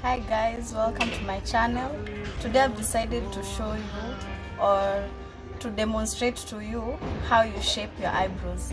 Hi guys, welcome to my channel. Today I've decided to show you or to demonstrate to you how you shape your eyebrows.